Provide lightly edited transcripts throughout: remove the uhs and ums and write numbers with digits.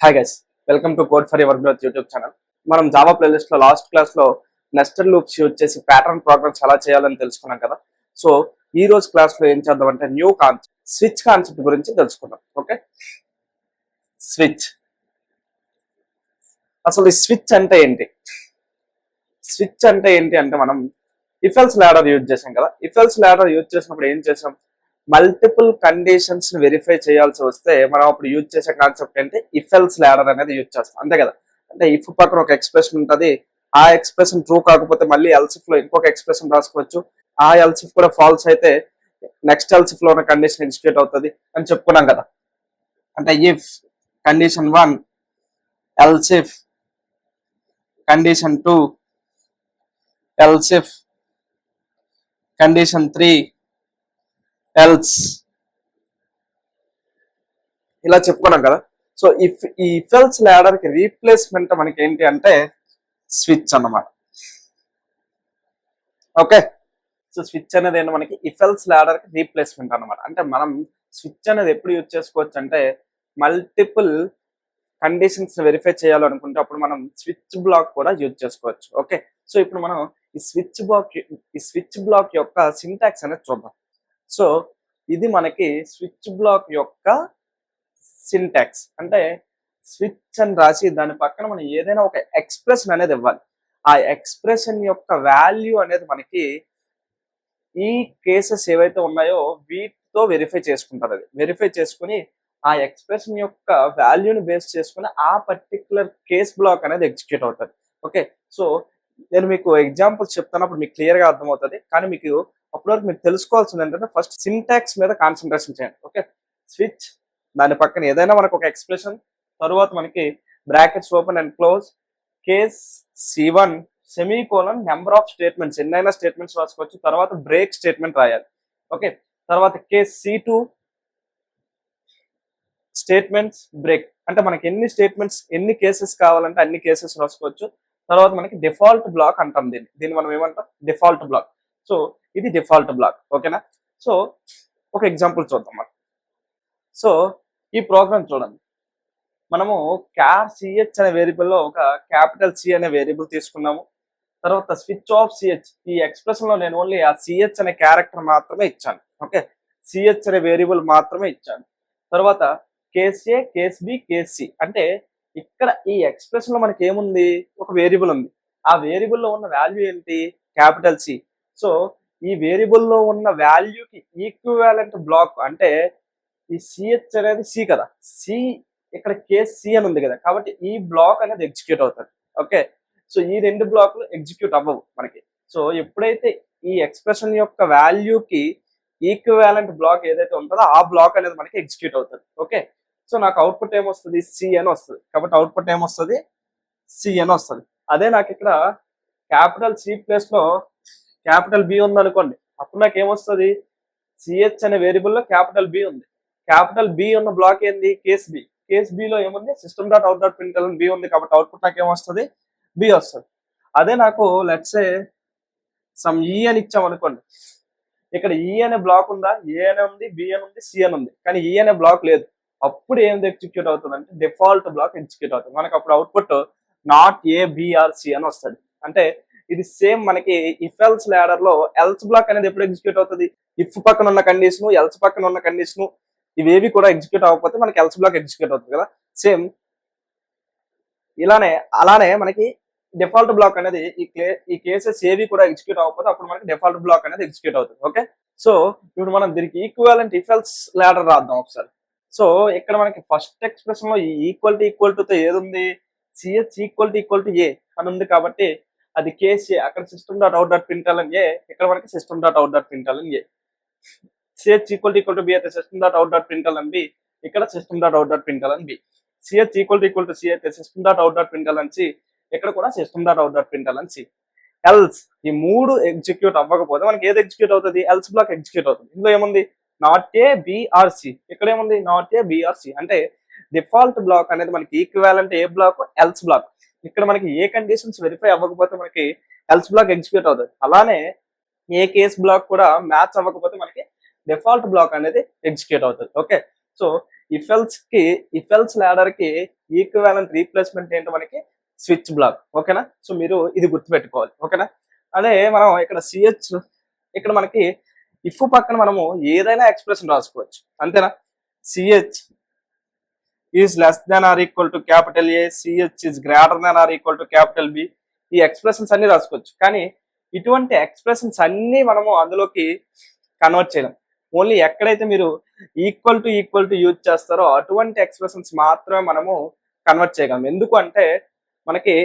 Hi guys, welcome to code for your growth YouTube channel. మనం Java playlist లో last class లో nested loops use చేసి pattern programmes ఎలా చేయాలని తెలుసుకున్నాం కదా. సో ఈ రోజు క్లాస్ లో ఏం చేద్దాం అంటే న్యూ కాన్సెప్ట్, స్విచ్ కాన్సెప్ట్ గురించి తెలుసుకుందాం. ఓకే, స్విచ్ అసలు ఈ స్విచ్ అంటే ఏంటి? స్విచ్ అంటే ఏంటి అంటే మనం ఇఫ్ ఎల్స్ లాడర్ యూజ్ చేసాం కదా. ఇఫ్ ఎల్స్ లాడర్ యూజ్ చేసినప్పుడు ఏం చేసాం? మల్టిపుల్ కండిషన్స్ వెరిఫై చేయాల్సి వస్తే మనం అప్పుడు యూజ్ చేసే కాన్సెప్ట్ ఏంటి? ఇఫ్ ఎల్స్ లాడర్ అనేది యూజ్ చేస్తాం, అంతే కదా. అంటే ఇఫ్ పక్కన ఒక ఎక్స్ప్రెషన్ ఉంటుంది, ఆ ఎక్స్ప్రెషన్ ట్రూ కాకపోతే మళ్ళీ ఎల్సిఫ్ లో ఇంకొక ఎక్స్ప్రెషన్ రాసుకోవచ్చు. ఆ ఎల్సిఫ్ కూడా ఫాల్స్ అయితే నెక్స్ట్ ఎల్సిఫ్ లో ఉన్న కండిషన్ ఎగ్జిక్యూట్ అవుతుంది అని చెప్పుకున్నాం కదా. అంటే if condition 1 elif condition 2 elif condition 3 else, ఇలా చెప్పుకున్నాం కదా. సో ఈ ఇఫ్ ఎల్స్ లాడర్ కి రీప్లేస్మెంట్ మనకి ఏంటి అంటే స్విచ్ అన్నమాట. ఓకే, సో స్విచ్ అనేది ఏంటి మనకి ఇఫ్ ఎల్స్ లాడర్ కి రీప్లేస్మెంట్ అన్నమాట. అంటే మనం స్విచ్ అనేది ఎప్పుడు యూజ్ చేసుకోవచ్చు అంటే మల్టిపుల్ కండిషన్స్ వెరిఫై చేయాలనుకుంటే అప్పుడు మనం స్విచ్ బ్లాక్ కూడా యూజ్ చేసుకోవచ్చు. ఓకే, సో ఇప్పుడు మనం ఈ స్విచ్ బ్లాక్ యొక్క సింటాక్స్ అనేది చూద్దాం. సో ఇది మనకి స్విచ్ బ్లాక్ యొక్క సింటాక్స్. అంటే స్విచ్ అని రాసి దాని పక్కన మనం ఏదైనా ఒక ఎక్స్ప్రెషన్ అనేది ఇవ్వాలి. ఆ ఎక్స్ప్రెషన్ యొక్క వాల్యూ అనేది మనకి ఈ కేసెస్ ఏవైతే ఉన్నాయో వీటితో వెరిఫై చేసుకుంటారు. అది వెరిఫై చేసుకుని ఆ ఎక్స్ప్రెషన్ యొక్క వాల్యూని బేస్ చేసుకుని ఆ పర్టికులర్ కేస్ బ్లాక్ అనేది ఎగ్జిక్యూట్ అవుతుంది. ఓకే, సో నేను మీకు ఎగ్జాంపుల్స్ చెప్తానప్పుడు మీకు క్లియర్గా అర్థమవుతుంది. కానీ మీకు అప్పటివరకు మీరు తెలుసుకోవాల్సింది ఏంటంటే ఫస్ట్ సింటాక్స్ మీద కాన్సన్ట్రేషన్ చేయండి. ఓకే, స్విచ్ దాని పక్కన ఏదైనా మనకు ఒక ఎక్స్ప్రెషన్, తర్వాత మనకి brackets open and close, case C1 semicolon number of statements, ఎన్నైనా స్టేట్మెంట్స్ రాసుకోవచ్చు, తర్వాత బ్రేక్ స్టేట్మెంట్ రాయాలి. ఓకే, తర్వాత కేస్ C2 స్టేట్మెంట్స్ బ్రేక్, అంటే మనకి ఎన్ని స్టేట్మెంట్స్ ఎన్ని కేసెస్ కావాలంటే అన్ని కేసెస్ రాసుకోవచ్చు. తర్వాత మనకి డిఫాల్ట్ బ్లాక్ అంటాం, దీన్ని మనం ఏమంటాం? Default block. సో ఇది డిఫాల్ట్ బ్లాక్. ఓకేనా, సో ఒక ఎగ్జాంపుల్ చూద్దాం మనం. సో ఈ ప్రోగ్రామ్ చూడండి, మనము CH అనే వేరియబుల్లో ఒక క్యాపిటల్ C అనే వేరియబుల్ తీసుకున్నాము. తర్వాత స్విచ్ ఆఫ్ CH, ఈ ఎక్స్ప్రెషన్ లో నేను ఓన్లీ ఆ CH అనే క్యారెక్టర్ మాత్రమే ఇచ్చాను. ఓకే, CH అనే వేరియబుల్ మాత్రమే ఇచ్చాను. తర్వాత case A, case B, case C, అంటే ఇక్కడ ఈ ఎక్స్ప్రెషన్ లో మనకి ఏముంది? ఒక వేరియబుల్ ఉంది. ఆ వేరియబుల్లో ఉన్న వాల్యూ ఏంటి? Capital C. సో ఈ వేరియబుల్లో ఉన్న వాల్యూకి ఈక్వివాలెంట్ బ్లాక్ అంటే ఈ CH అనేది C కదా, C ఇక్కడ కేస్ C అని ఉంది కదా, కాబట్టి ఈ బ్లాక్ అనేది ఎగ్జిక్యూట్ అవుతుంది. ఓకే, సో ఈ రెండు బ్లాక్లు ఎగ్జిక్యూట్ అవ్వవు మనకి. సో ఎప్పుడైతే ఈ ఎక్స్ప్రెషన్ యొక్క వాల్యూకి ఈక్వివాలెంట్ బ్లాక్ ఏదైతే ఉంటుందో ఆ బ్లాక్ అనేది మనకి ఎగ్జిక్యూట్ అవుతుంది. ఓకే, సో నాకు అవుట్పుట్ ఏమొస్తుంది? C అని వస్తుంది. కాబట్టి అవుట్పుట్ ఏమొస్తుంది? C అని వస్తుంది. అదే నాకు ఇక్కడ క్యాపిటల్ C ప్లేస్ లో క్యాపిటల్ B ఉంది అనుకోండి, అప్పుడు నాకు ఏమొస్తుంది? CH అనే వేరియబుల్లో క్యాపిటల్ B ఉంది. క్యాపిటల్ B ఉన్న బ్లాక్ ఏంది? Case B. కేస్ B లో ఏముంది? System dot out dot print B ఉంది. కాబట్టి అవుట్పుట్ నాకు ఏమొస్తుంది? B వస్తుంది. అదే నాకు లెట్స్ సే సమ్ E అని ఇచ్చాం అనుకోండి, ఇక్కడ E అనే బ్లాక్ ఉందా? A అని ఉంది, B అని ఉంది, C అని ఉంది, కానీ E అనే బ్లాక్ లేదు. అప్పుడు ఏంది ఎగ్జిక్యూట్ అవుతుంది అంటే డిఫాల్ట్ బ్లాక్ ఎగ్జిక్యూట్ అవుతుంది. మనకు అప్పుడు output not A, B or C అని వస్తుంది. అంటే ఇది సేమ్ మనకి ఇఫ్ ఎల్స్ లాడర్ లో ఎల్స్ బ్లాక్ అనేది ఎప్పుడు ఎగ్జిక్యూట్ అవుతుంది? ఇఫ్ పక్కన ఉన్న కండిషన్, ఎల్స్ పక్కన ఉన్న కండిషన్ ఇవేవి కూడా ఎగ్జిక్యూట్ అవ్వకపోతే మనకి ఎల్స్ బ్లాక్ ఎగ్జిక్యూట్ అవుతుంది కదా. సేమ్ అలానే మనకి డిఫాల్ట్ బ్లాక్ అనేది ఈ కేసెస్ ఏవి కూడా ఎగ్జిక్యూట్ అవ్వకపోతే అప్పుడు మనకి డిఫాల్ట్ బ్లాక్ అనేది ఎగ్జిక్యూట్ అవుతుంది. ఓకే, సో ఇప్పుడు మనం దీనికి ఈక్వివాలెంట్ ఇఫ్ ఎల్స్ లాడర్ రాద్దాం ఒకసారి. సో ఇక్కడ మనకి ఫస్ట్ ఎక్స్ప్రెషన్ లో ఈ ఈక్వల్ తో ఏది ఉంది? CH ఈక్వల్ టు A అని ఉంది. కాబట్టి అది కేస్ A, అక్కడ system dot out dot println A, ఇక్కడ మనకి system dot out dot println A. CH equal to B అయితే system dot out dot println B, ఇక్కడ system dot out dot println B. CH equal to C అయితే system dot out dot println C, ఇక్కడ కూడా system dot out dot println C. Else ఈ మూడు execute అవ్వకపోతే మనకి ఏది ఎగ్జిక్యూట్ అవుతుంది? ఎల్స్ బ్లాక్ ఎగ్జిక్యూట్ అవుతుంది. ఇందులో ఏముంది? Not A, B or C. ఇక్కడ ఏముంది? Not A, B or C. అంటే డిఫాల్ట్ బ్లాక్ అనేది మనకి ఈక్వివాలెంట్ ఏ బ్లాక్? Else black. ఇక్కడ మనకి ఏ కండిషన్స్ వెరిఫై అవ్వకపోతే మనకి ఎల్స్ బ్లాక్ ఎగ్జిక్యూట్ అవుతుంది. అలానే ఏ కేస్ బ్లాక్ కూడా మ్యాచ్ అవ్వకపోతే మనకి డిఫాల్ట్ బ్లాక్ అనేది ఎగ్జిక్యూట్ అవుతుంది. Okay, so if else ladder కి ఈక్వివాలెంట్ రీప్లేస్మెంట్ ఏంటో మనకి స్విచ్ బ్లాక్. ఓకేనా? సో మీరు ఇది గుర్తుపెట్టుకోవాలి. ఓకేనా? అదే మనం ఇక్కడ సిహెచ్ ఇక్కడ మనకి ఇఫ్ పక్కన మనము ఏదైనా ఎక్స్ప్రెషన్ రాసుకోవచ్చు. అంతేనా? CH is less than or equal to capital A, CH is greater than or equal to capital B. ఈ ఎక్స్ప్రెషన్స్ అన్ని రాసుకోవచ్చు. కానీ ఇటువంటి ఎక్స్ప్రెషన్స్ అన్ని మనము అందులోకి కన్వర్ట్ చేయలేం. ఓన్లీ ఎక్కడైతే మీరు ఈక్వల్ టు యూజ్ చేస్తారో అటువంటి ఎక్స్ప్రెషన్స్ మాత్రమే మనము కన్వర్ట్ చేయగలం. ఎందుకు అంటే మనకి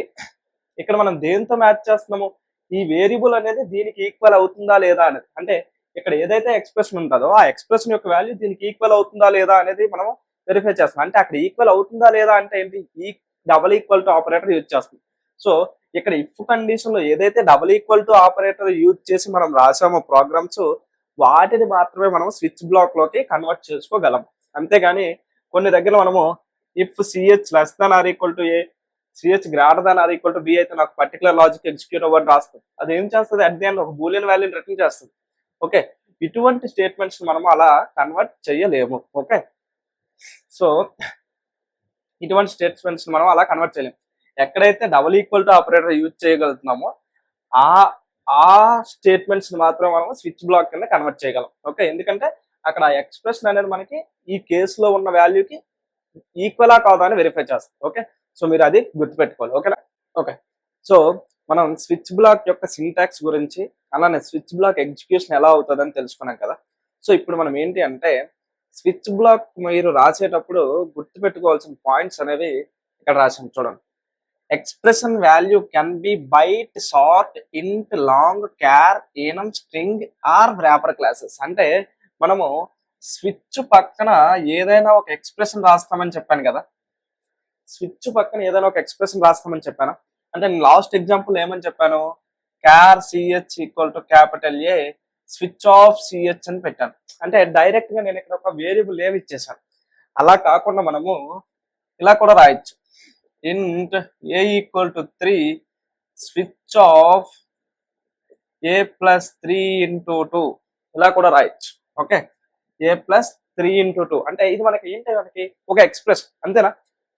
ఇక్కడ మనం దేంతో మ్యాచ్ చేస్తున్నాము, ఈ వేరియబుల్ అనేది దీనికి ఈక్వల్ అవుతుందా లేదా అనేది. అంటే ఇక్కడ ఏదైతే ఎక్స్ప్రెషన్ ఉంటుందో ఆ ఎక్స్ప్రెషన్ యొక్క వాల్యూ దీనికి ఈక్వల్ అవుతుందా లేదా అనేది మనం వెరిఫై చేస్తాం. అంటే అక్కడ ఈక్వల్ అవుతుందా లేదా అంటే ఏంటి, ఈ double equal to operator use చేస్తుంది. సో ఇక్కడ ఇఫ్ కండిషన్ లో ఏదైతే double equal to operator use చేసి మనం రాసామో ప్రోగ్రామ్స్, వాటిని మాత్రమే మనం స్విచ్ బ్లాక్ లోకి కన్వర్ట్ చేసుకోగలం. అంతేగాని కొన్ని దగ్గర మనము if CH less than or equal to A, CH greater than or equal to be అయితే నాకు పర్టికులర్ లాజిక్ ఎగ్జిక్యూట్ అవ్వని రాస్తుంది. అది ఏం చేస్తుంది, అట్ ది ఎండ్ ఒక బూలియన్ వాల్యూని రిటర్న్ చేస్తుంది. ఓకే, ఇటువంటి స్టేట్మెంట్స్ మనం అలా కన్వర్ట్ చేయలేము. ఓకే, సో ఇటువంటి స్టేట్మెంట్స్ మనం అలా కన్వర్ట్ చేయలేము. ఎక్కడైతే double equal to operator use చేయగలుగుతున్నామో ఆ స్టేట్మెంట్స్ మాత్రం మనం స్విచ్ బ్లాక్ కింద కన్వర్ట్ చేయగలం. ఓకే, ఎందుకంటే అక్కడ ఎక్స్ప్రెషన్ అనేది మనకి ఈ కేసులో ఉన్న వాల్యూకి ఈక్వలా కాదా అని వెరిఫై చేస్తాం. ఓకే, సో మీరు అది గుర్తుపెట్టుకోవాలి. ఓకేనా? ఓకే, సో మనం స్విచ్ బ్లాక్ యొక్క సింటాక్స్ గురించి అలానే స్విచ్ బ్లాక్ ఎగ్జిక్యూషన్ ఎలా అవుతుందని తెలుసుకున్నాం కదా. సో ఇప్పుడు మనం ఏంటి అంటే స్విచ్ బ్లాక్ మీరు రాసేటప్పుడు గుర్తుపెట్టుకోవాల్సిన పాయింట్స్ అనేవి ఇక్కడ రాసాం చూడండి. Expression value can be byte, short, int, long, char, enum, string or wrapper classes. అంటే మనము స్విచ్ పక్కన ఏదైనా ఒక ఎక్స్ప్రెషన్ రాస్తామని చెప్పాను కదా. స్విచ్ పక్కన ఏదైనా ఒక ఎక్స్ప్రెషన్ రాస్తామని చెప్పాను. అంటే నేను లాస్ట్ ఎగ్జాంపుల్ ఏమని చెప్పాను, char ch equal to capital A, switch of ch అని పెట్టాను. అంటే డైరెక్ట్ గా నేను ఇక్కడ ఒక వేరియబుల్ ఏమి ఇచ్చేసాను. అలా కాకుండా మనము ఇలా కూడా రాయొచ్చు, int A equal to 3 switch of A plus 3 into 2 ఇలా కూడా రాయొచ్చు. ఓకే, ఏ ప్లస్ 3 ఇంటూ 2 అంటే ఇది మనకి ఏంటి, మనకి ఒక ఎక్స్ప్రెషన్. అంతేనా?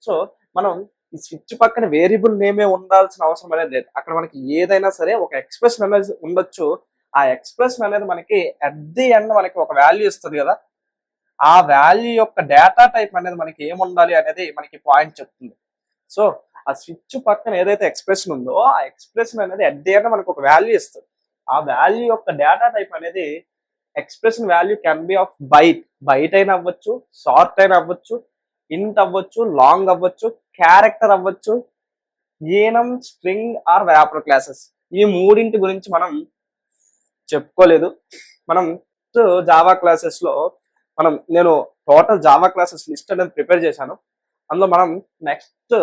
సో మనం ఈ స్విచ్ పక్కన వేరియబుల్ నేమే ఉండాల్సిన అవసరం అనేది లేదు. అక్కడ మనకి ఏదైనా సరే ఒక ఎక్స్ప్రెషన్ అనేది ఉండొచ్చు. ఆ ఎక్స్ప్రెషన్ అనేది మనకి అట్ ది ఎండ్ మనకి ఒక వాల్యూ ఇస్తుంది కదా. ఆ వాల్యూ యొక్క డేటా టైప్ అనేది మనకి ఏముండాలి అనేది మనకి పాయింట్ చెప్తుంది. సో ఆ స్విచ్ పక్కన ఏదైతే ఎక్స్ప్రెషన్ ఉందో ఆ ఎక్స్ప్రెషన్ అనేది అట్ ది ఎండ్ మనకు ఒక వాల్యూ ఇస్తుంది. ఆ వాల్యూ యొక్క డేటా టైప్ అనేది expression value can be of byte అయినా అవ్వచ్చు, షార్ట్ అయినా అవ్వచ్చు, ఇంట్ అవ్వచ్చు, లాంగ్ అవ్వచ్చు, క్యారెక్టర్ అవ్వచ్చు, ఏనం, స్ట్రింగ్ ఆర్ వ్రాపర్ క్లాసెస్. ఈ మూడింటి గురించి మనం చెప్పుకోలేదు. మనం జావా క్లాసెస్ లో నేను టోటల్ జావా క్లాసెస్ లిస్ట్ అనేది ప్రిపేర్ చేశాను. అందులో మనం నెక్స్ట్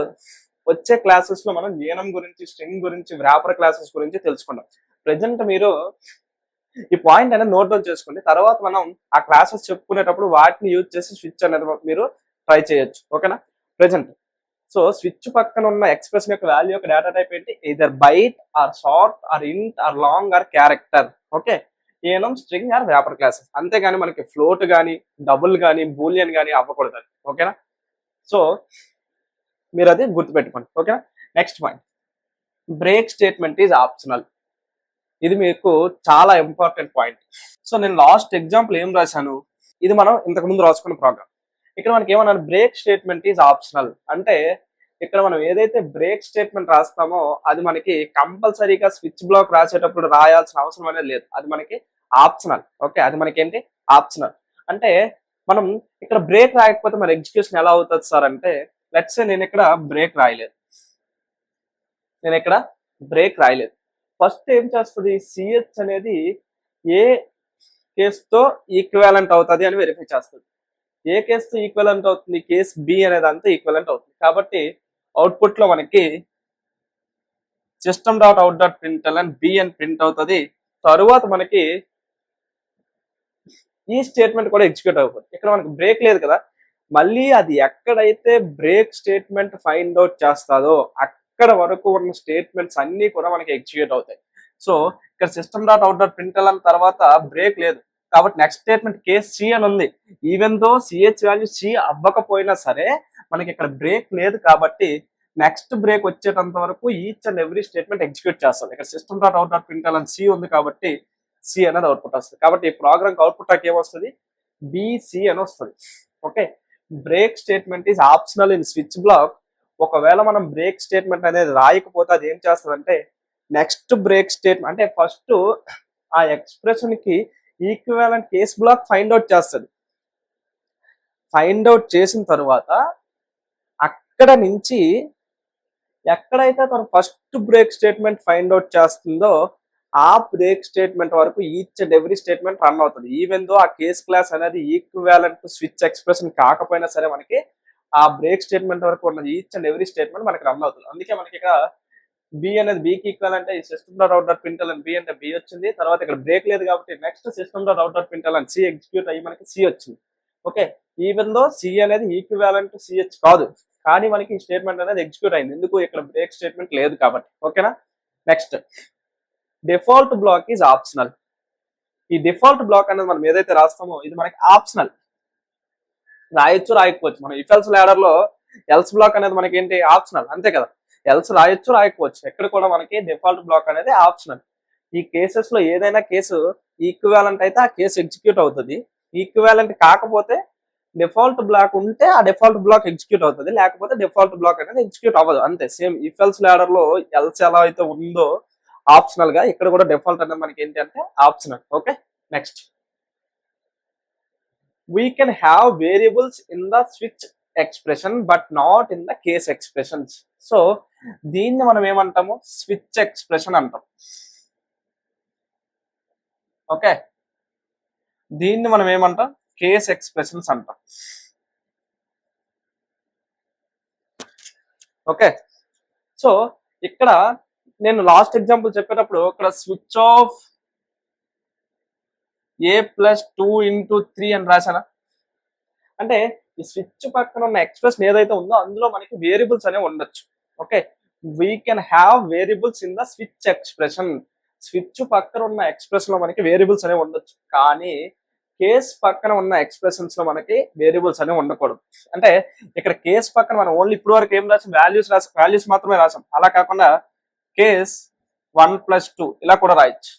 వచ్చే క్లాసెస్ లో మనం ఏనం గురించి, స్ట్రింగ్ గురించి, వ్రాపర్ క్లాసెస్ గురించి తెలుసుకున్నాం. ప్రెజెంట్ మీరు ఈ పాయింట్ అనేది నోట్ డౌన్ చేసుకోండి. తర్వాత మనం ఆ క్లాసెస్ చెప్పుకునేటప్పుడు వాటిని యూజ్ చేసి స్విచ్ అనేది మీరు ట్రై చేయొచ్చు. ఓకేనా? ప్రెజెంట్ సో స్విచ్ పక్కన ఉన్న ఎక్స్ప్రెషన్ యొక్క వాల్యూ యొక్క డేటా టైప్ ఏంటి, either byte or short or int or long or character. Okay, enum, string or wrapper classes. అంతేగాని మనకి ఫ్లోట్ కానీ, డబుల్ కానీ, బూలియన్ కానీ అవ్వకూడదు. ఓకేనా? సో మీరు అది గుర్తుపెట్టుకోండి. ఓకేనా? Next point, break statement is optional. ఇది మీకు చాలా ఇంపార్టెంట్ పాయింట్. సో నేను లాస్ట్ ఎగ్జాంపుల్ ఏం రాశాను, ఇది మనం ఇంతకు ముందు రాసుకున్న ప్రోగ్రామ్. ఇక్కడ మనకి ఏమన్నా బ్రేక్ స్టేట్మెంట్ ఈజ్ ఆప్షనల్ అంటే ఇక్కడ మనం ఏదైతే బ్రేక్ స్టేట్మెంట్ రాస్తామో అది మనకి కంపల్సరీగా స్విచ్ బ్లాక్ రాసేటప్పుడు రాయాల్సిన అవసరం అనేది లేదు. అది మనకి ఆప్షనల్. ఓకే, అది మనకి ఏంటి, ఆప్షనల్. అంటే మనం ఇక్కడ బ్రేక్ రాయకపోతే మన ఎగ్జిక్యూషన్ ఎలా అవుతుంది సార్ అంటే, లెట్స్ సే నేను ఇక్కడ బ్రేక్ రాయలేదు. ఫస్ట్ ఏం చేస్తుంది, సిహెచ్ అనేది ఏ కేసుతో ఈక్వాలెంట్ అవుతుంది అని వెరిఫై చేస్తుంది. ఏ కేసుతో ఈక్వలెంట్ అవుతుంది, కేస్ బి అనేది అంతా ఈక్వలెంట్ అవుతుంది. కాబట్టి అవుట్పుట్ లో మనకి system.out.println బి అని ప్రింట్ అవుతుంది. తరువాత మనకి ఈ స్టేట్మెంట్ కూడా ఎగ్జిక్యూట్ అవుతుంది. ఇక్కడ మనకి బ్రేక్ లేదు కదా, మళ్ళీ అది ఎక్కడైతే బ్రేక్ స్టేట్మెంట్ ఫైండ్ అవుట్ చేస్తుందో అక్కడ వరకు ఉన్న స్టేట్మెంట్స్ అన్ని కూడా మనకి ఎగ్జిక్యూట్ అవుతాయి. సో ఇక్కడ system.out.println తర్వాత బ్రేక్ లేదు, కాబట్టి నెక్స్ట్ స్టేట్మెంట్ కేస్ సి అని ఉంది. Even though CH value C అవ్వకపోయినా సరే మనకి ఇక్కడ బ్రేక్ లేదు కాబట్టి నెక్స్ట్ బ్రేక్ వచ్చేటంత వరకు each and every statement execute చేస్తుంది. ఇక్కడ system dot out dot print అని సి ఉంది కాబట్టి సి అనేది అవుట్పుట్ వస్తుంది. కాబట్టి ఈ ప్రోగ్రామ్ అవుట్పుట్ నాకు ఏమొస్తుంది, బిసి అని వస్తుంది. Okay, break statement is optional in switch block. ఒకవేళ మనం బ్రేక్ స్టేట్మెంట్ అనేది రాయకపోతే అది ఏం చేస్తుంది, నెక్స్ట్ బ్రేక్ స్టేట్మెంట్ అంటే ఫస్ట్ ఆ ఎక్స్ప్రెషన్ కి equivalent case block find out చేస్తుంది. ఫైండ్ అవుట్ చేసిన తర్వాత అక్కడ నుంచి ఎక్కడైతే తను first break statement find out చేస్తుందో ఆ బ్రేక్ స్టేట్మెంట్ వరకు each and every statement run అవుతుంది. ఈవెన్ దో ఆ కేస్ క్లాస్ అనేది ఈక్వివాలెంట్ స్విచ్ ఎక్స్ప్రెషన్ కాకపోయినా సరే మనకి ఆ బ్రేక్ స్టేట్మెంట్ వరకు ఉన్న ఈచ్ అండ్ ఎవ్రీ స్టేట్మెంట్ మనకి రన్ అవుతుంది. అందుకే మనకి ఇక్కడ బి అనేది బికి ఈక్వల్ అంటే ఈ system dot out dot print అని బి అంటే బి వచ్చింది. తర్వాత ఇక్కడ బ్రేక్ లేదు కాబట్టి next system dot out dot print అని సి ఎగ్జిక్యూట్ అయ్యి మనకి సి వచ్చింది. ఓకే, ఈవెన్ దో సి అనేది ఈక్వివాలెంట్ సిహెచ్ కాదు, కానీ మనకి ఈ స్టేట్మెంట్ అనేది ఎగ్జిక్యూట్ అయింది. ఎందుకు, ఇక్కడ బ్రేక్ స్టేట్మెంట్ లేదు కాబట్టి. ఓకేనా, next default block is optional. ఈ డిఫాల్ట్ బ్లాక్ అనేది మనం ఏదైతే రాస్తామో ఇది మనకి ఆప్షనల్, రాయొచ్చు రాయకపోవచ్చు. మనం ఇఫ్ ఎల్స్ లాడర్ లో ఎల్స్ బ్లాక్ అనేది మనకి ఏంటి, ఆప్షనల్, అంతే కదా. ఎల్స్ రాయొచ్చు రాయకపోవచ్చు, ఎక్కడ కూడా మనకి డిఫాల్ట్ బ్లాక్ అనేది ఆప్షనల్. ఈ కేసెస్ లో ఏదైనా కేసు ఈక్వివాలెంట్ అయితే ఆ కేసు ఎగ్జిక్యూట్ అవుతుంది. ఈక్వివాలెంట్ కాకపోతే డిఫాల్ట్ బ్లాక్ ఉంటే ఆ డిఫాల్ట్ బ్లాక్ ఎగ్జిక్యూట్ అవుతుంది, లేకపోతే డిఫాల్ట్ బ్లాక్ అనేది ఎగ్జిక్యూట్ అవ్వదు, అంతే. సేమ్ ఇఫ్ ఎల్స్ లాడర్ లో ఎల్స్ ఎలా అయితే ఉందో ఆప్షనల్ గా ఇక్కడ కూడా డిఫాల్ట్ అనేది మనకి ఏంటి అంటే optional. Okay, next we can have variables in the switch expression but not in the case expressions. So దీన్ని మనం ఏమంటాము, స్విచ్ ఎక్స్ప్రెషన్ అంటాం. ఓకే, దీన్ని మనం ఏమంటాం, కేస్ ఎక్స్ప్రెషన్స్ అంటాం. ఓకే, సో ఇక్కడ నేను లాస్ట్ ఎగ్జాంపుల్ చెప్పేటప్పుడు ఇక్కడ స్విచ్ ఆఫ్ a+2 అని రాశానా, అంటే ఈ స్విచ్ పక్కన ఉన్న ఎక్స్ప్రెషన్ ఏదైతే ఉందో అందులో మనకి వేరియబుల్స్ అనేవి ఉండొచ్చు. Okay, we can have variables in the switch expression. Switch పక్కన ఉన్న ఎక్స్ప్రెషన్ లో మనకి వేరియబుల్స్ అనేవి ఉండొచ్చు, కానీ కేస్ పక్కన ఉన్న ఎక్స్ప్రెషన్స్ లో మనకి వేరియబుల్స్ అనేవి ఉండకూడదు. అంటే ఇక్కడ కేస్ పక్కన మనం ఓన్లీ ఇప్పుడు వరకు ఏం రాసాం, వాల్యూస్ మాత్రమే రాసాం. అలా కాకుండా కేస్ 1+2 ఇలా కూడా రాయొచ్చు.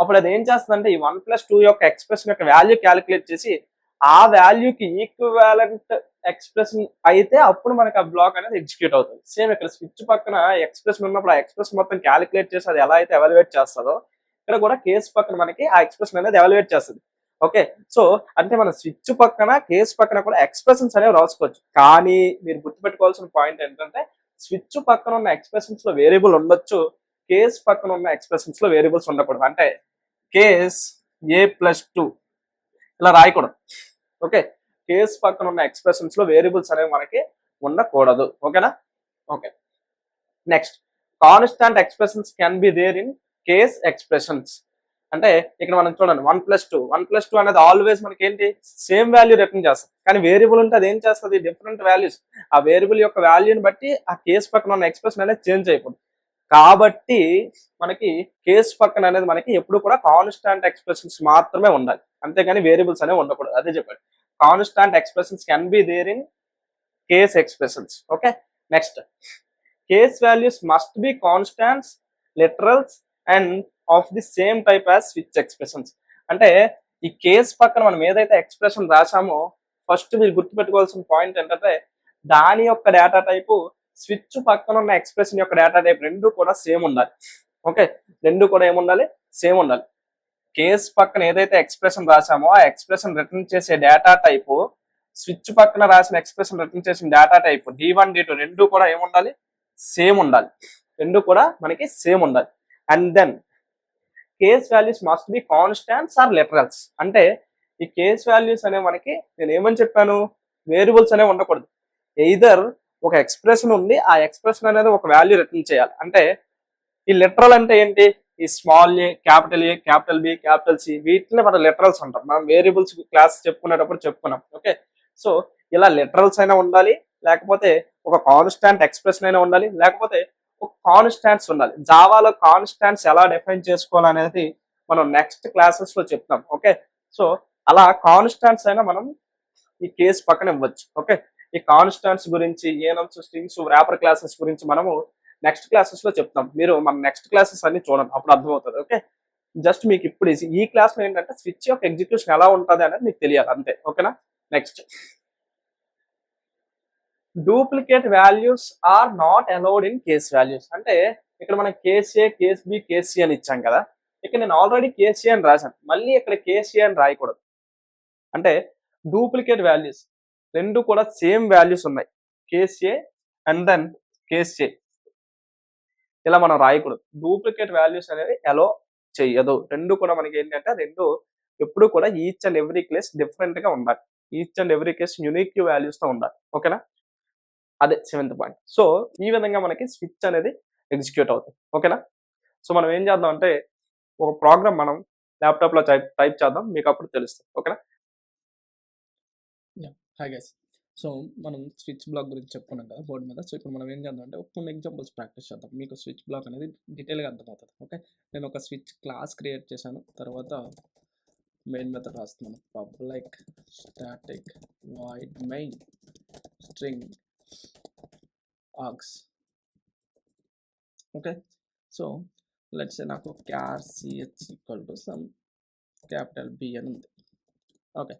అప్పుడు అది ఏం చేస్తుందంటే ఈ 1+2 యొక్క ఎక్స్ప్రెషన్ యొక్క వాల్యూ క్యాలిక్యులేట్ చేసి ఆ వాల్యూకి ఈక్వివాలెంట్ ఎక్స్ప్రెషన్ అయితే అప్పుడు మనకి ఆ బ్లాక్ అనేది ఎగ్జిక్యూట్ అవుతుంది. సేమ్ ఇక్కడ స్విచ్ పక్కన ఎక్స్ప్రెషన్ ఉన్నప్పుడు ఆ ఎక్స్ప్రెషన్ మొత్తం క్యాలిక్యులేట్ చేసి అది ఎలా అయితే ఎవాల్యుయేట్ చేస్తుందో ఇక్కడ కూడా కేస్ పక్కన మనకి ఆ ఎక్స్ప్రెషన్ అనేది ఎవాల్యుయేట్ చేస్తుంది. ఓకే, సో అంటే మన స్విచ్ పక్కన కేస్ పక్కన కూడా ఎక్స్ప్రెషన్స్ అనేవి రాసుకోవచ్చు. కానీ మీరు గుర్తుపెట్టుకోవాల్సిన పాయింట్ ఏంటంటే స్విచ్ పక్కన ఉన్న ఎక్స్ప్రెషన్స్ లో వేరియబుల్ ఉండొచ్చు, కేస్ పక్కన ఉన్న ఎక్స్ప్రెషన్స్ లో వేరియబుల్స్ ఉండకూడదు. అంటే కేస్ a+2 ఇలా రాయకూడదు. ఓకే, కేస్ పక్కన ఉన్న ఎక్స్ప్రెషన్స్ లో వేరియబుల్స్ అనేవి మనకి ఉండకూడదు. ఓకేనా, okay. Next constant expressions can be there in case expressions. అంటే ఇక్కడ మనం చూడండి 1+2 అనేది ఆల్వేస్ మనకి ఏంటి, సేమ్ వాల్యూ రిటర్న్ చేస్తాం. కానీ వేరియబుల్ ఉంటే అది ఏం చేస్తుంది, డిఫరెంట్ వాల్యూస్. ఆ వేరియబుల్ యొక్క వాల్యూని బట్టి ఆ కేస్ పక్కన ఉన్న ఎక్స్ప్రెషన్ అనేది చేంజ్ అయిపోతుంది. కాబట్టి మనకి కేస్ పక్కన అనేది మనకి ఎప్పుడు కూడా కాన్స్టాంట్ ఎక్స్ప్రెషన్స్ మాత్రమే ఉండాలి, అంతేగాని వేరియబుల్స్ అనేవి ఉండకూడదు. అదే చెప్పాడు, constant expressions can be there in case expressions. Okay, next case values must be constants, literals and of the same type as switch expressions. అంటే ఈ కేస్ పక్కన మనం ఏదైతే ఎక్స్ప్రెషన్ రాసామో ఫస్ట్ మీరు గుర్తుపెట్టుకోవాల్సిన పాయింట్ ఏంటంటే దాని యొక్క డేటా టైపు స్విచ్ పక్కన ఉన్న ఎక్స్ప్రెషన్ యొక్క డేటా టైప్ రెండు కూడా సేమ్ ఉండాలి. ఓకే, రెండు కూడా ఏముండాలి, సేమ్ ఉండాలి. కేస్ పక్కన ఏదైతే ఎక్స్ప్రెషన్ రాసామో ఆ ఎక్స్ప్రెషన్ రిటర్న్ చేసే డేటా టైపు స్విచ్ పక్కన రాసిన ఎక్స్ప్రెషన్ రిటర్న్ చేసిన డేటా టైప్ D1 D2 రెండు కూడా ఏముండాలి, సేమ్ ఉండాలి. రెండు కూడా మనకి సేమ్ ఉండాలి. And then case values must be constants or literals. అంటే ఈ కేస్ వాల్యూస్ అనేవి మనకి నేను ఏమని చెప్పాను, వేరియబుల్స్ అనేవి ఉండకూడదు. ఎయిదర్ ఒక ఎక్స్ప్రెషన్ ఉంది, ఆ ఎక్స్ప్రెషన్ అనేది ఒక వాల్యూ రిటర్న్ చేయాలి. అంటే ఈ లిటరల్ అంటే ఏంటి, ఈ స్మాల్ ఏ, క్యాపిటల్ బి, క్యాపిటల్ సి, వీటిని మనం లిటరల్స్ అంటాం. మనం వేరియబుల్స్ క్లాస్ చెప్పుకునేటప్పుడు చెప్పుకున్నాం. ఓకే, సో ఇలా లిటరల్స్ అయినా ఉండాలి, లేకపోతే ఒక కాన్స్టాంట్ ఎక్స్ప్రెషన్ అయినా ఉండాలి, లేకపోతే ఒక కాన్స్టాంట్స్ ఉండాలి. జావాలో కాన్స్టాంట్స్ ఎలా డిఫైన్ చేసుకోవాలనేది మనం నెక్స్ట్ క్లాసెస్ లో చెప్తాం. ఓకే, సో అలా కాన్స్టాంట్స్ అయినా మనం ఈ కేసు పక్కన ఇవ్వచ్చు. ఓకే, ఈ కాన్స్టాంట్స్ గురించి, ఏనమ్స్, స్ట్రింగ్స్, ర్యాపర్ క్లాసెస్ గురించి మనము నెక్స్ట్ క్లాసెస్ లో చెప్తాం. మీరు మన నెక్స్ట్ క్లాసెస్ అన్ని చూడండి, అప్పుడు అర్థమవుతుంది. ఓకే, జస్ట్ మీకు ఇప్పుడు ఈ క్లాస్ లో ఏంటంటే స్విచ్ యొక్క ఎగ్జిక్యూషన్ ఎలా ఉంటుంది అనేది మీకు తెలియాలి అంతే. ఓకేనా, next duplicate values are not allowed in case values. అంటే ఇక్కడ మనం case A, case B, case C అని ఇచ్చాం కదా. ఇక్కడ నేను ఆల్రెడీ కేస్ ఏ అని రాశాను, మళ్ళీ ఇక్కడ కేస్ ఏ అని రాయకూడదు. అంటే డూప్లికేట్ వాల్యూస్ రెండు కూడా సేమ్ వాల్యూస్ ఉన్నాయి, case A and then case A, ఇలా మనం రాయకూడదు. డూప్లికేట్ వాల్యూస్ అనేది అలో చెయ్యదు. రెండు కూడా మనకి ఏంటంటే రెండు ఎప్పుడు కూడా each and every case different గా ఉండాలి. Each and every case unique values తో ఉండాలి. ఓకేనా, అదే 7th పాయింట్. సో ఈ విధంగా మనకి స్విచ్ అనేది ఎగ్జిక్యూట్ అవుతుంది. ఓకేనా, సో మనం ఏం చేద్దాం అంటే ఒక ప్రోగ్రామ్ మనం ల్యాప్టాప్ లో టైప్ చేద్దాం, మీకు అప్పుడు తెలుస్తుంది. ఓకేనా. హాయ్ గైస్, సో మనం స్విచ్ బ్లాక్ గురించి చెప్పుకున్నాం కదా బోర్డు మీద. సో ఇప్పుడు మనం ఏం చేద్దాం అంటే కొన్ని ఎగ్జాంపుల్స్ ప్రాక్టీస్ చేద్దాం, మీకు స్విచ్ బ్లాక్ అనేది డీటెయిల్గా అర్థమవుతుంది. ఓకే, నేను ఒక స్విచ్ క్లాస్ క్రియేట్ చేశాను, తర్వాత మెయిన్ మెథడ్ రాస్తున్నాను, public static void main string args. Okay, so let's say నాకు char ch equal to some capital B అని ఉంది. ఓకే,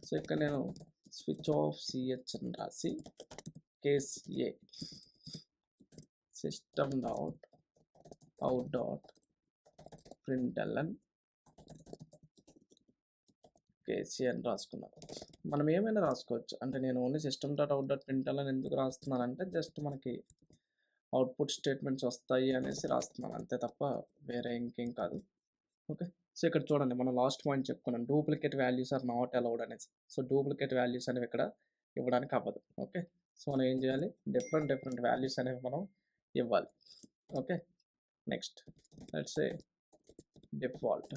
సో ఇక్కడ నేను స్విచ్ ఆఫ్ సిహెచ్ అని రాసి case A system dot out dot println కేసీ అని రాసుకున్నాను. మనం ఏమైనా రాసుకోవచ్చు, అంటే నేను only system dot out dot println ఎందుకు రాస్తున్నానంటే జస్ట్ మనకి అవుట్పుట్ స్టేట్మెంట్స్ వస్తాయి అనేసి రాస్తున్నాను అంతే తప్ప వేరే ఇంకేం కాదు. ఓకే, సో ఇక్కడ చూడండి మనం లాస్ట్ పాయింట్ చెప్పుకున్నాం, duplicate values are not allowed అనేసి. సో డూప్లికేట్ వాల్యూస్ అనేవి ఇక్కడ ఇవ్వడానికి అవ్వదు. ఓకే, సో మనం ఏం చేయాలి, డిఫరెంట్ వాల్యూస్ అనేవి మనం ఇవ్వాలి. Okay, next let's say default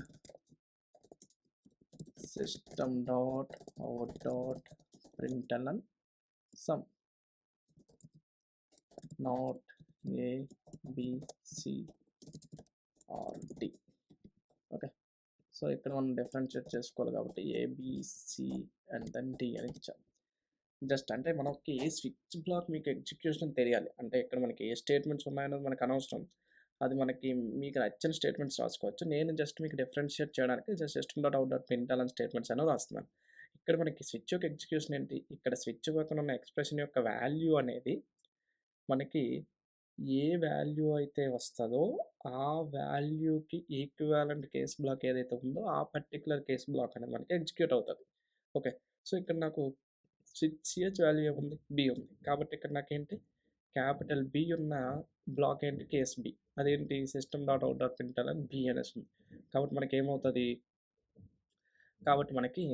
system dot out dot println some not A B C or D. Okay, so ఇక్కడ మనం డిఫరెన్షియేట్ చేసుకోవాలి కాబట్టి ఏబిసి అండ్ దెన్ డి అని ఇచ్చాం. జస్ట్ అంటే మనకి ఏ స్విచ్ బ్లాక్ మీకు ఎగ్జిక్యూషన్ తెలియాలి, అంటే ఇక్కడ మనకి ఏ స్టేట్మెంట్స్ ఉన్నాయన్నది మనకు అనవసరం, అది మనకి మీకు నచ్చిన స్టేట్మెంట్స్ రాసుకోవచ్చు. నేను జస్ట్ మీకు డిఫరెన్షియేట్ చేయడానికి just system dot out dot println statements అనేవి రాస్తున్నాను. ఇక్కడ మనకి స్విచ్ యొక్క ఎగ్జిక్యూషన్ ఏంటి, ఇక్కడ స్విచ్ పక్కన ఉన్న ఎక్స్ప్రెషన్ యొక్క వాల్యూ అనేది మనకి ఏ వాల్యూ అయితే వస్తుందో ఆ వాల్యూకి ఈక్వాలెంట్ కేస్ బ్లాక్ ఏదైతే ఉందో ఆ పర్టికులర్ కేస్ బ్లాక్ అనేది మనకి ఎగ్జిక్యూట్ అవుతుంది. ఓకే, సో ఇక్కడ నాకు స్విచ్ సిహెచ్ వాల్యూ ఏముంది, బి ఉంది, కాబట్టి ఇక్కడ నాకేంటి క్యాపిటల్ బి ఉన్న బ్లాక్ ఏంటి, కేస్ బి. అదేంటి system dot out dot println B అనేసి ఉంది, కాబట్టి మనకి ఏమవుతుంది, కాబట్టి మనకి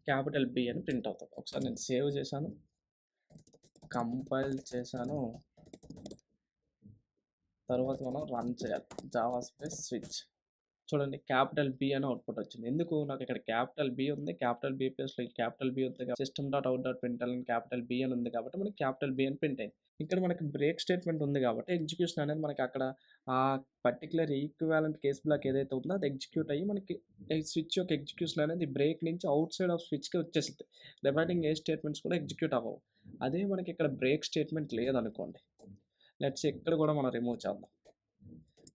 క్యాపిటల్ బి అని ప్రింట్ అవుతుంది. ఒకసారి నేను సేవ్ చేశాను, కంపైల్ చేశాను, తర్వాత మనం రన్ చేయాలి జావా స్పేస్ స్విచ్. చూడండి క్యాపిటల్ బి అని అవుట్పుట్ వచ్చింది. ఎందుకు, నాకు ఇక్కడ క్యాపిటల్ బి ఉంది, క్యాపిటల్ బి ప్లేస్లో క్యాపిటల్ బి ఉంది, system dot out dot println capital B అని ఉంది కాబట్టి మనకి క్యాపిటల్ బి అని ప్రింట్ అయింది. ఇక్కడ మనకి బ్రేక్ స్టేట్మెంట్ ఉంది కాబట్టి ఎగ్జిక్యూషన్ అనేది మనకి అక్కడ ఆ పర్టికులర్ ఈక్వాలెంట్ కేస్ బ్లాక్ ఏదైతే ఉందో అది ఎగ్జిక్యూట్ అయ్యి మనకి స్విచ్ యొక్క ఎగ్జిక్యూషన్ అనేది బ్రేక్ నుంచి అవుట్ సైడ్ ఆఫ్ స్విచ్కి వచ్చేసింది. రిమైనింగ్ ఏ స్టేట్మెంట్స్ కూడా ఎగ్జిక్యూట్ అవ్వవు. అదే మనకి ఇక్కడ బ్రేక్ స్టేట్మెంట్ లేదనుకోండి, లెట్స్ ఇక్కడ కూడా మనం రిమూవ్ చేద్దాం.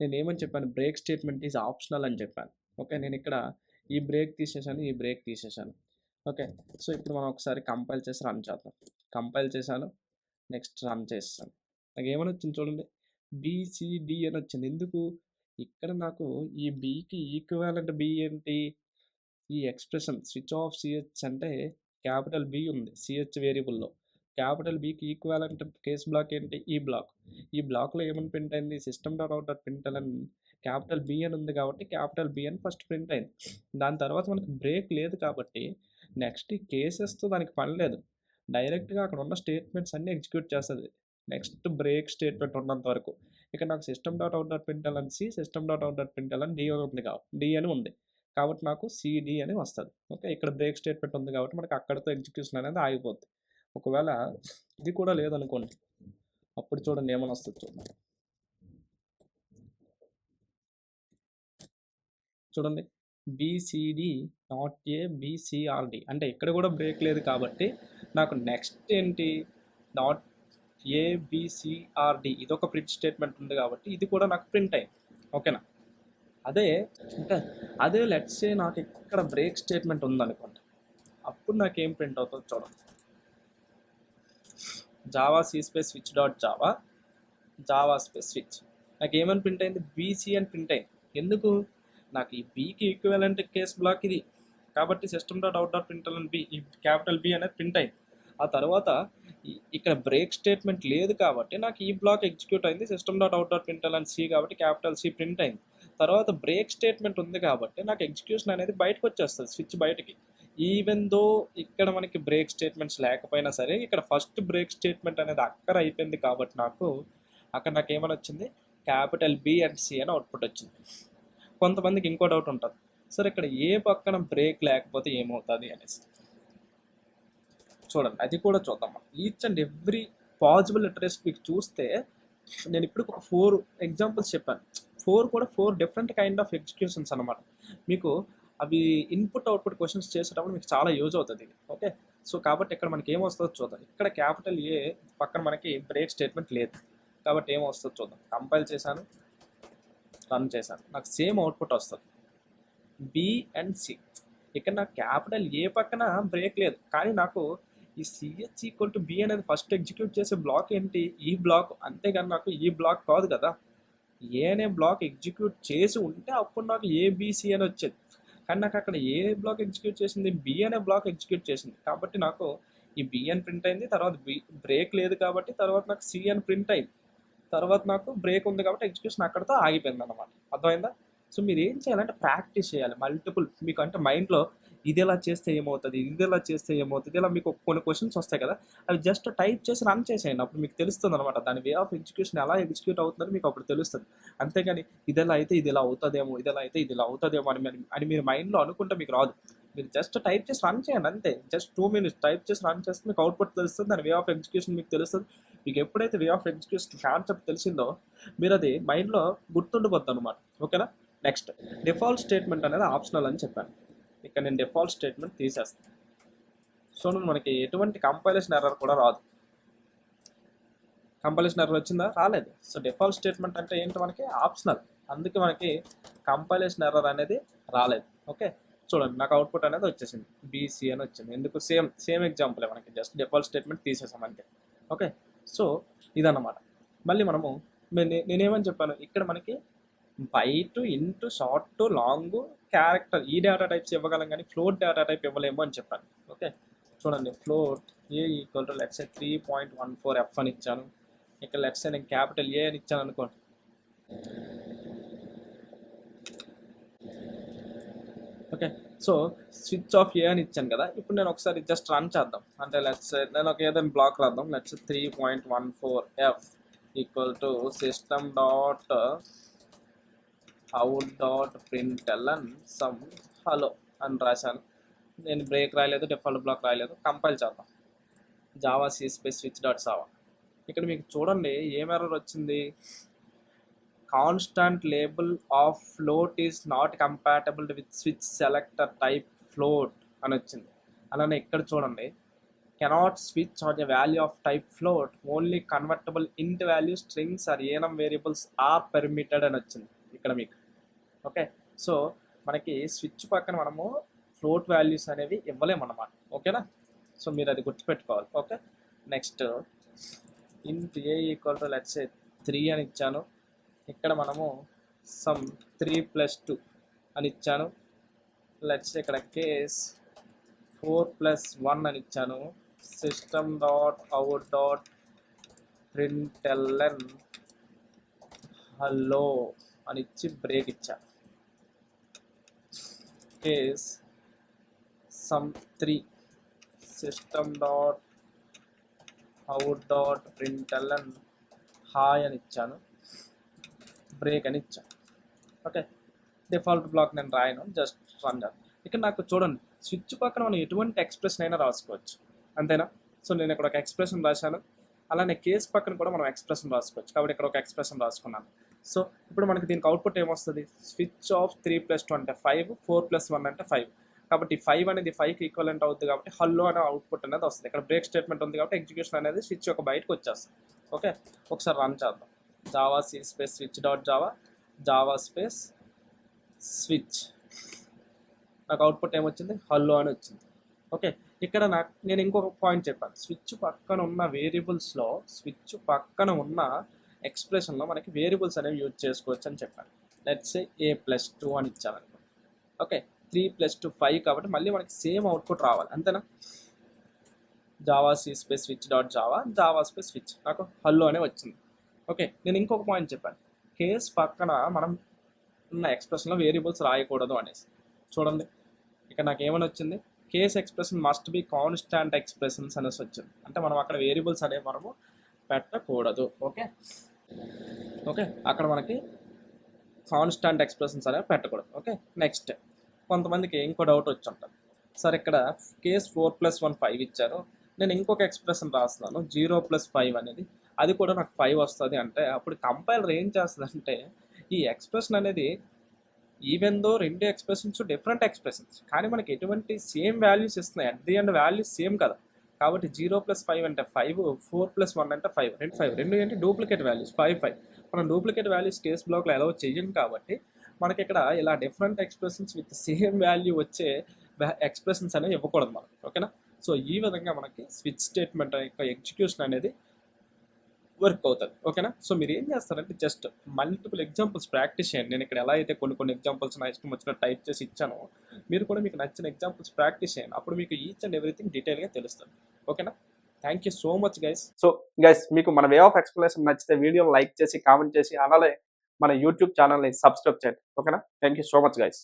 నేను ఏమని చెప్పాను, బ్రేక్ స్టేట్మెంట్ ఈజ్ ఆప్షనల్ అని చెప్పాను. ఓకే, నేను ఇక్కడ ఈ బ్రేక్ తీసేసాను, ఈ బ్రేక్ తీసేసాను. ఓకే, సో ఇప్పుడు మనం ఒకసారి కంపైల్ చేసి రన్ చేద్దాం. కంపైల్ చేశాను, నెక్స్ట్ రన్ చేస్తాను. నాకు ఏమని వచ్చింది చూడండి, బిసిడి అని వచ్చింది. ఎందుకు, ఇక్కడ నాకు ఈ బికి ఈక్వాలెంట్ బి ఏంటి, ఈ ఎక్స్ప్రెషన్ స్విచ్ ఆఫ్ సిహెచ్ అంటే క్యాపిటల్ బి ఉంది సిహెచ్ వేరియబుల్లో, క్యాపిటల్ బికి ఈక్వాలెంట్ కేస్ బ్లాక్ ఏంటి, ఈ బ్లాక్. ఈ బ్లాక్లో ఏమని ప్రింట్ అయింది, system dot out dot println capital B అని ఉంది కాబట్టి క్యాపిటల్ బి అని ఫస్ట్ ప్రింట్ అయింది. దాని తర్వాత మనకి బ్రేక్ లేదు కాబట్టి నెక్స్ట్ ఈ కేసెస్తో దానికి పని లేదు, డైరెక్ట్గా అక్కడ ఉన్న స్టేట్మెంట్స్ అన్నీ ఎగ్జిక్యూట్ చేస్తుంది నెక్స్ట్ బ్రేక్ స్టేట్మెంట్ ఉన్నంత వరకు. ఇక్కడ నాకు system dot out dot println C, system dot out dot println D ఉంది కాబట్టి డి అని ఉంది కాబట్టి నాకు సిడి అని వస్తుంది. ఓకే, ఇక్కడ బ్రేక్ స్టేట్మెంట్ ఉంది కాబట్టి మనకి అక్కడితో ఎగ్జిక్యూషన్ అనేది ఆగిపోద్ది. ఒకవేళ ఇది కూడా లేదనుకోండి, అప్పుడు చూడండి ఏమని వస్తుంది చూడండి. చూడండి బీసీడి నాట్ ఏ బీసీఆర్డి అంటే ఇక్కడ కూడా బ్రేక్ లేదు కాబట్టి నాకు నెక్స్ట్ ఏంటి నాట్ ఏబిసిఆర్డి ఇదొక ప్రింట్ స్టేట్మెంట్ ఉంది కాబట్టి ఇది కూడా నాకు ప్రింట్ అయింది. ఓకేనా? అదే ఇంకా అదే లెట్స్ సే నాకు ఇక్కడ బ్రేక్ స్టేట్మెంట్ ఉందనుకోండి, అప్పుడు నాకు ఏం ప్రింట్ అవుతుందో చూడండి. Java C space switch dot Java space switch నాకు ఏమని ప్రింట్ అయింది? బీసీ అని ప్రింట్ అయింది. ఎందుకు? నాకు ఈ బీకి ఈక్వలెంట్ కేస్ బ్లాక్ ఇది కాబట్టి system dot out dot print B ఈ క్యాపిటల్ బి అనేది ప్రింట్ అయింది. ఆ తర్వాత ఇక్కడ బ్రేక్ స్టేట్మెంట్ లేదు కాబట్టి నాకు ఈ బ్లాక్ ఎగ్జిక్యూట్ అయింది. System dot out dot print C కాబట్టి క్యాపిటల్ సి ప్రింట్ అయింది. తర్వాత బ్రేక్ స్టేట్మెంట్ ఉంది కాబట్టి నాకు ఎగ్జిక్యూషన్ అనేది బయటకు వచ్చేస్తుంది, స్విచ్ బయటకి. ఈవెన్ దో ఇక్కడ మనకి బ్రేక్ స్టేట్మెంట్స్ లేకపోయినా సరే ఇక్కడ ఫస్ట్ బ్రేక్ స్టేట్మెంట్ అనేది అక్కడ అయిపోయింది కాబట్టి నాకు అక్కడ నాకు ఏమని వచ్చింది? క్యాపిటల్ బి అండ్ సి అని అవుట్పుట్ వచ్చింది. కొంతమందికి ఇంకో డౌట్ ఉంటుంది, సరే ఇక్కడ ఏ పక్కన బ్రేక్ లేకపోతే ఏమవుతుంది అనేసి. చూడండి అది కూడా చూద్దాం. Each and every possible interest మీకు చూస్తే నేను ఇప్పుడు ఒక 4 ఎగ్జాంపుల్స్ చెప్పాను. 4 కూడా 4 డిఫరెంట్ కైండ్ ఆఫ్ ఎగ్జిక్యూషన్స్ అనమాట. మీకు అవి ఇన్పుట్ అవుట్పుట్ క్వశ్చన్స్ చేసేటప్పుడు మీకు చాలా యూజ్ అవుతుంది. ఓకే, సో కాబట్టి ఇక్కడ మనకి ఏమొస్తుందో చూద్దాం. ఇక్కడ క్యాపిటల్ ఏ పక్కన మనకి బ్రేక్ స్టేట్మెంట్ లేదు కాబట్టి ఏమొస్తుందో చూద్దాం. కంపైల్ చేశాను, రన్ చేశాను, నాకు సేమ్ అవుట్పుట్ వస్తుంది బి అండ్ సి. ఇక్కడ నాకు క్యాపిటల్ ఏ పక్కన బ్రేక్ లేదు కానీ నాకు ఈ సిహెచ్ ఈక్వల్ టు బి అనేది ఫస్ట్ ఎగ్జిక్యూట్ చేసే బ్లాక్ ఏంటి? ఈ బ్లాక్. అంతేగాని నాకు ఈ బ్లాక్ కాదు కదా. ఏ అనే బ్లాక్ ఎగ్జిక్యూట్ చేసి ఉంటే అప్పుడు నాకు ఏబిసి అని వచ్చేది. కానీ నాకు అక్కడ ఏ బ్లాక్ ఎగ్జిక్యూట్ చేసింది? బి అనే బ్లాక్ ఎగ్జిక్యూట్ చేసింది కాబట్టి నాకు ఈ బి అని ప్రింట్ అయింది. తర్వాత బ్రేక్ లేదు కాబట్టి తర్వాత నాకు సి అని ప్రింట్ అయింది. తర్వాత నాకు బ్రేక్ ఉంది కాబట్టి ఎగ్జిక్యూషన్ అక్కడితో ఆగిపోయింది అనమాట. అర్థమైందా? సో మీరు ఏం చేయాలంటే ప్రాక్టీస్ చేయాలి మల్టిపుల్. మీకు అంటే మైండ్లో ఇది ఎలా చేస్తే ఏమవుతుంది, ఇది ఎలా చేస్తే ఏమవుతుంది, ఇలా మీకు కొన్ని క్వశ్చన్స్ వస్తాయి కదా, అవి జస్ట్ టైప్ చేసి రన్ చేసేయండి. అప్పుడు మీకు తెలుస్తుంది అనమాట దాని వే ఆఫ్ ఎగ్జిక్యూషన్ ఎలా ఎగ్జిక్యూట్ అవుతుందని మీకు అప్పుడు తెలుస్తుంది. అంతేగాని ఇది ఎలా అయితే ఇది ఇలా అవుతుందేమో, ఇది ఎలా అయితే ఇది ఇలా అవుతుందేమో అని మీరు మైండ్లో అనుకుంటే మీకు రాదు. మీరు జస్ట్ టైప్ చేసి రన్ చేయండి అంతే. జస్ట్ 2 minutes టైప్ చేసి రన్ చేస్తే మీకు అవుట్పుట్ తెలుస్తుంది, దాని వే ఆఫ్ ఎగ్జిక్యూషన్ మీకు తెలుస్తుంది. మీకు ఎప్పుడైతే వే ఆఫ్ ఎగ్జిక్యూషన్ కాన్సెప్ట్ తెలిసిందో మీరు అది మైండ్లో గుర్తుండిపోద్ది అనమాట. ఓకేనా? నెక్స్ట్ డిఫాల్ట్ స్టేట్మెంట్ అనేది ఆప్షనల్ అని చెప్పాను. ఇక్కడ నేను డిఫాల్ట్ స్టేట్మెంట్ తీసేస్తాను. సో మనకి ఎటువంటి కంపైలేషన్ ఎర్రర్ కూడా రాదు. కంపైలేషన్ ఎర్రర్ వచ్చిందా? రాలేదు. సో డిఫాల్ట్ స్టేట్మెంట్ అంటే ఏంటి? మనకి ఆప్షనల్, అందుకే మనకి కంపైలేషన్ ఎర్రర్ అనేది రాలేదు. ఓకే, చూడండి నాకు అవుట్పుట్ అనేది వచ్చేసింది బీసీ అని వచ్చింది. ఎందుకు? సేమ్ ఎగ్జాంపులే, మనకి జస్ట్ డిఫాల్ట్ స్టేట్మెంట్ తీసేసాం అంతే. ఓకే, సో ఇదన్నమాట. మళ్ళీ మనము నేనేమని చెప్పాను? ఇక్కడ మనకి byte, int, short, long, character ఈ డేటా టైప్స్ ఇవ్వగలం కానీ ఫ్లోట్ డేటా టైప్ ఇవ్వలేము అని చెప్పాను. ఓకే, చూడండి float A equal to let's 3.14 F అని ఇచ్చాను. ఇక్కడ లెట్స్ నేను క్యాపిటల్ ఏ అని ఇచ్చాను అనుకోండి. ఓకే, సో స్విచ్ ఆఫ్ ఏ అని ఇచ్చాను కదా. ఇప్పుడు నేను ఒకసారి జస్ట్ రన్ చేద్దాం. అంటే లెట్స్ నేను ఒక ఏదైనా బ్లాక్ రాద్దాం. Let's 3.14 F equal to system dot out dot println some hello అని రాశాను. నేను బ్రేక్ రాయలేదు, డిఫాల్ట్ బ్లాక్ రాయలేదు. కంపైల్ చేద్దాం. Java C space switch dot java. ఇక్కడ మీకు చూడండి ఏం ఎర్రర్ వచ్చింది? Constant label of float is not compatible with switch selector type float అని వచ్చింది. అలానే ఇక్కడ చూడండి cannot switch on a value of type float, only convertible int value strings or ఏనం variables are permitted అని వచ్చింది ఇక్కడ మీకు. ఓకే, సో మనకి స్విచ్ పక్కన మనము ఫ్లోట్ వాల్యూస్ అనేవి ఇవ్వలేమన్నమాట. ఓకేనా? సో మీరు అది గుర్తుపెట్టుకోవాలి. ఓకే, నెక్స్ట్ ఇంట్ ఏ ఈక్వల్ టు లెట్స్ 3 అని ఇచ్చాను. ఇక్కడ మనము సమ్ 3+2 అని ఇచ్చాను. లెట్స్ ఇక్కడ కేస్ 4+1 అని ఇచ్చాను. System dot out dot println hello అని ఇచ్చి బ్రేక్ ఇచ్చాను. Case some 3 system dot out dot println hi అని ఇచ్చాను, బ్రేక్ అని ఇచ్చాను. ఓకే, డిఫాల్ట్ బ్లాక్ నేను రాయను, జస్ట్ రన్ చేస్తాను. ఇక్కడ నాకు చూడండి స్విచ్ పక్కన మనం ఎటువంటి ఎక్స్ప్రెషన్ అయినా రాసుకోవచ్చు, అంతేనా? సో నేను ఇక్కడ ఒక ఎక్స్ప్రెషన్ రాశాను. అలానే కేస్ పక్కన కూడా మనం ఎక్స్ప్రెషన్ రాసుకోవచ్చు కాబట్టి ఇక్కడ ఒక ఎక్స్ప్రెషన్ రాసుకున్నాను. సో ఇప్పుడు మనకి దీనికి అవుట్పుట్ ఏమొస్తుంది, స్విచ్ ఆఫ్ 3+2 అంటే 5, 4+1 అంటే 5. కాబట్టి 5 అనేది 5కి ఈక్వలెంట్ అవుతుంది కాబట్టి హల్లో అనే అవుట్పుట్ అనేది వస్తుంది. ఇక్కడ బ్రేక్ స్టేట్మెంట్ ఉంది కాబట్టి ఎగ్జిక్యూషన్ అనేది స్విచ్ యొక్క బయటకు వచ్చేస్తుంది. ఓకే, ఒకసారి రన్ చేద్దాం. Java C space switch dot Java, Java space switch. నాకు అవుట్పుట్ ఏమొచ్చింది, హల్లో అని వచ్చింది. ఓకే, ఇక్కడ నేను ఇంకొక పాయింట్ చెప్పాను. స్విచ్ పక్కన ఉన్న వేరియబుల్స్లో, స్విచ్ పక్కన ఉన్న ఎక్స్ప్రెషన్లో మనకి వేరియబుల్స్ అనేవి యూజ్ చేసుకోవచ్చు అని చెప్పాను. లెట్స్ సే a+2 అని ఇచ్చాను అనుకో. ఓకే, 3+2 5 కాబట్టి మళ్ళీ మనకి సేమ్ అవుట్పుట్ రావాలి, అంతేనా? Java C space switch dot Java, Java space switch, నాకు హల్లో అనే వచ్చింది. ఓకే, నేను ఇంకొక పాయింట్ చెప్పాను. కేస్ పక్కన మనం ఉన్న ఎక్స్ప్రెషన్లో వేరియబుల్స్ రాయకూడదు అనేసి. చూడండి ఇక్కడ నాకు ఏమని వచ్చింది, case expression must be constant expressions అనేసి వచ్చింది. అంటే మనం అక్కడ వేరియబుల్స్ అనేవి మనము పెట్టకూడదు. ఓకే ఓకే, అక్కడ మనకి కాన్స్టాంట్ ఎక్స్ప్రెషన్స్ అనేవి పెట్టకూడదు. ఓకే, నెక్స్ట్ కొంతమందికి ఇంకో డౌట్ వచ్చి ఉంటుంది. సార్ ఇక్కడ కేస్ 4+1 5 ఇచ్చారు, నేను ఇంకొక ఎక్స్ప్రెషన్ రాస్తున్నాను 0+5 అనేది, అది కూడా నాకు 5 వస్తుంది అంటే అప్పుడు కంపైలర్ ఏం చేస్తుంది అంటే ఈ ఎక్స్ప్రెషన్ అనేది ఈవెన్ దో రెండు ఎక్స్ప్రెషన్స్ డిఫరెంట్ ఎక్స్ప్రెషన్స్ కానీ మనకి ఎటువంటి సేమ్ వాల్యూస్ ఇస్తున్నాయి, at the end values same కదా. కాబట్టి 0+5 అంటే 5, 4+1 అంటే 5, రెండు ఏంటి డూప్లికేట్ వాల్యూస్ 5. మనం డూప్లికేట్ వాల్యూస్ కేస్ బ్లాక్లో అలౌ చెయ్యం కాబట్టి మనకి ఇక్కడ ఇలా different expressions with same value వచ్చే ఎక్స్ప్రెషన్స్ అనేవి ఇవ్వకూడదు మనం. ఓకేనా? సో ఈ విధంగా మనకి స్విచ్ స్టేట్మెంట్ యొక్క ఎగ్జిక్యూషన్ అనేది వర్క్ అవుతుంది. ఓకేనా? సో మీరు ఏం చేస్తారంటే జస్ట్ మల్టిపుల్ ఎగ్జాంపుల్స్ ప్రాక్టీస్ చేయండి. నేను ఇక్కడ ఎలా అయితే కొన్ని ఎగ్జాంపుల్స్ నా ఇష్టం వచ్చినట్టు టైప్ చేసి ఇచ్చానో మీరు కూడా మీకు నచ్చిన ఎగ్జాంపుల్స్ ప్రాక్టీస్ చేయండి. అప్పుడు మీకు ఈచ్ అండ్ ఎవ్రీథింగ్ డీటెయిల్గా తెలుస్తుంది. ఓకేనా? Thank you so much guys. So guys, మీకు మన వే ఆఫ్ ఎక్స్ప్లెనేషన్ నచ్చితే వీడియోని లైక్ చేసి కామెంట్ చేసి అలాగే మన యూట్యూబ్ ఛానల్ని సబ్స్క్రైబ్ చేయండి. ఓకేనా? Thank you so much guys.